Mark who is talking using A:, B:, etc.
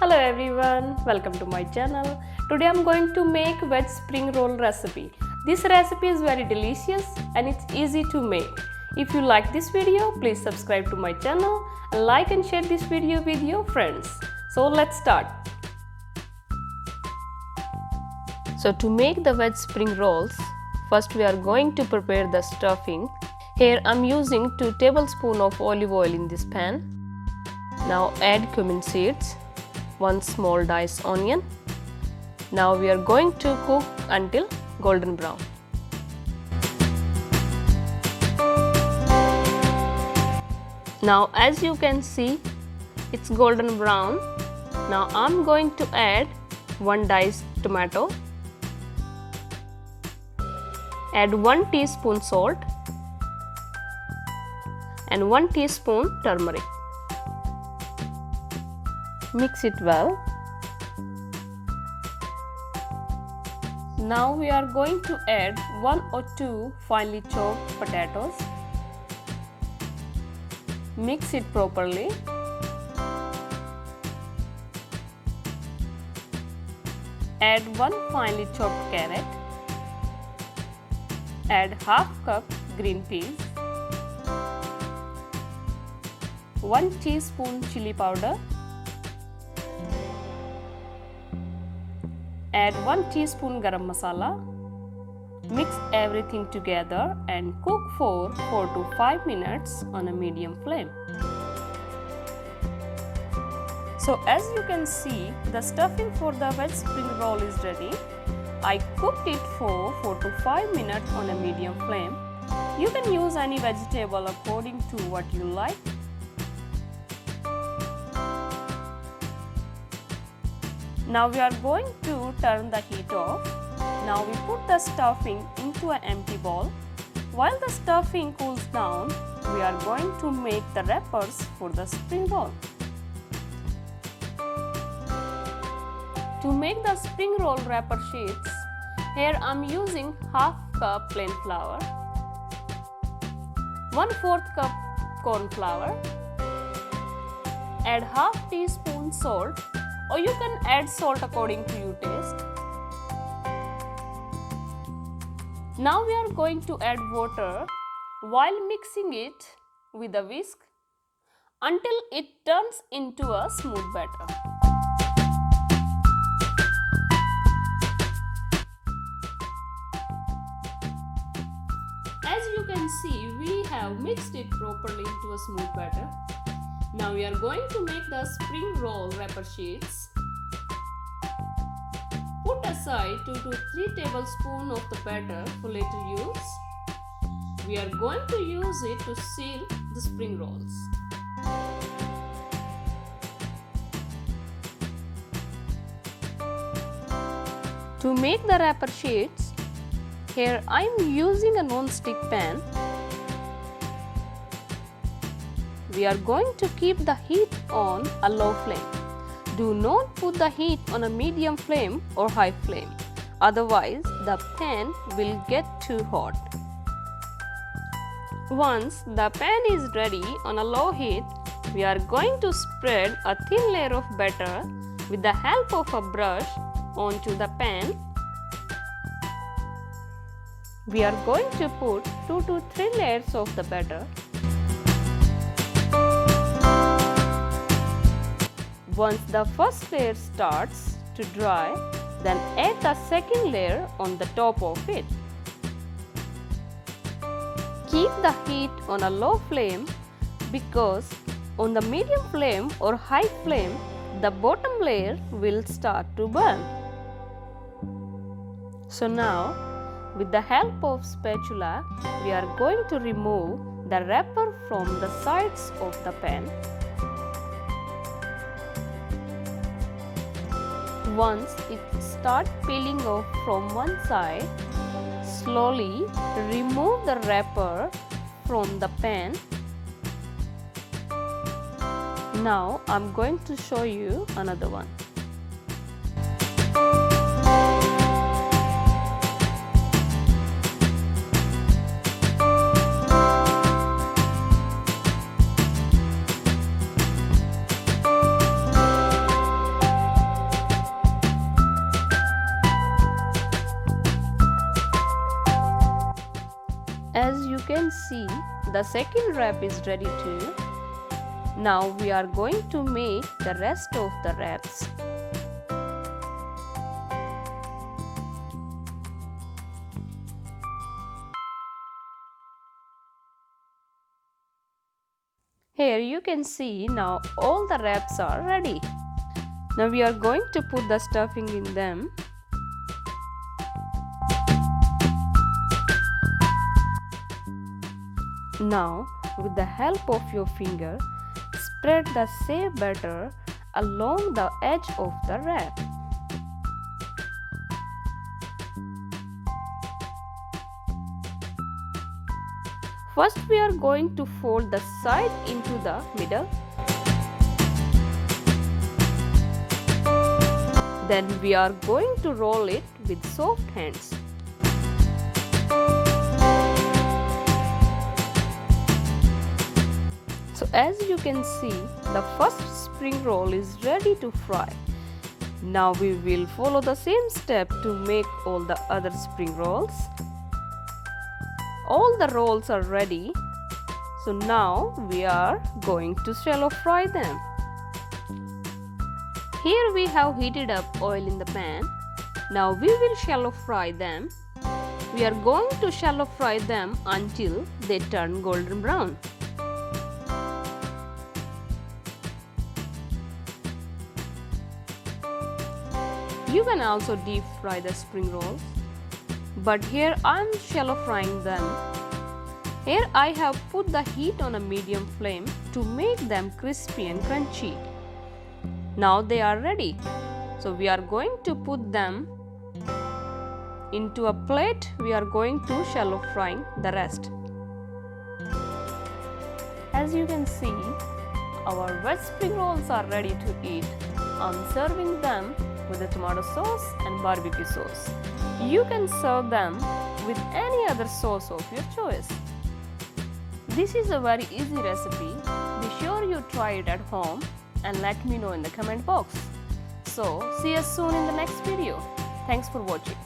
A: Hello everyone, welcome to my channel. Today I'm going to make veg spring roll recipe. This recipe is very delicious and it's easy to make. If you like this video, please subscribe to my channel and like and share this video with your friends. So let's start. So to make the veg spring rolls, first we are going to prepare the stuffing. Here I'm using 2 tablespoons of olive oil in this pan. Now add cumin seeds, 1 small diced onion. Now we are going to cook until golden brown. Now as you can see, it's golden brown. Now I'm going to add 1 diced tomato. Add 1 teaspoon salt and 1 teaspoon turmeric. Mix it well. Now we are going to add 1 or 2 finely chopped potatoes. Mix it properly. Add 1 finely chopped carrot. Add half cup green peas. 1 teaspoon chili powder. Add 1 teaspoon garam masala. Mix everything together and cook for 4 to 5 minutes on a medium flame. So as you can see, the stuffing for the veg spring roll is ready. I cooked it for 4 to 5 minutes on a medium flame. You can use any vegetable according to what you like. Now we are going to turn the heat off. Now we put the stuffing into an empty bowl. While the stuffing cools down, we are going to make the wrappers for the spring roll. To make the spring roll wrapper sheets, here I am using half cup plain flour, 1/4 cup corn flour, add half teaspoon salt, or you can add salt according to your taste. Now we are going to add water while mixing it with a whisk until it turns into a smooth batter. As you can see, we have mixed it properly into a smooth batter. Now we are going to make the spring roll wrapper sheets. Put aside 2 to 3 tablespoons of the batter for later use. We are going to use it to seal the spring rolls. To make the wrapper sheets, here I am using a non-stick pan. We are going to keep the heat on a low flame. Do not put the heat on a medium flame or high flame, otherwise the pan will get too hot. Once the pan is ready on a low heat, we are going to spread a thin layer of batter with the help of a brush onto the pan. We are going to put 2 to 3 layers of the batter. Once the first layer starts to dry, then add the second layer on the top of it. Keep the heat on a low flame because on the medium flame or high flame, the bottom layer will start to burn. So now, with the help of spatula, we are going to remove the wrapper from the sides of the pan. Once it starts peeling off from one side, slowly remove the wrapper from the pan. Now I'm going to show you another one. the second wrap is ready too. Now we are going to make the rest of the wraps. Here you can see now all the wraps are ready. Now we are going to put the stuffing in them. Now with the help of your finger, spread the same batter along the edge of the wrap. First we are going to fold the side into the middle. Then we are going to roll it with soft hands. So as you can see, the first spring roll is ready to fry. Now we will follow the same step to make all the other spring rolls. All the rolls are ready. So now we are going to shallow fry them. Here we have heated up oil in the pan. Now we will shallow fry them. We are going to shallow fry them until they turn golden brown. You can also deep fry the spring rolls, but here I am shallow frying them. Here I have put the heat on a medium flame to make them crispy and crunchy. Now they are ready. So we are going to put them into a plate. We are going to shallow frying the rest. As you can see, our veg spring rolls are ready to eat. I am serving them with the tomato sauce and barbecue sauce. You can serve them with any other sauce of your choice. This is a very easy recipe. Be sure you try it at home and let me know in the comment box. So, see you soon in the next video. Thanks for watching.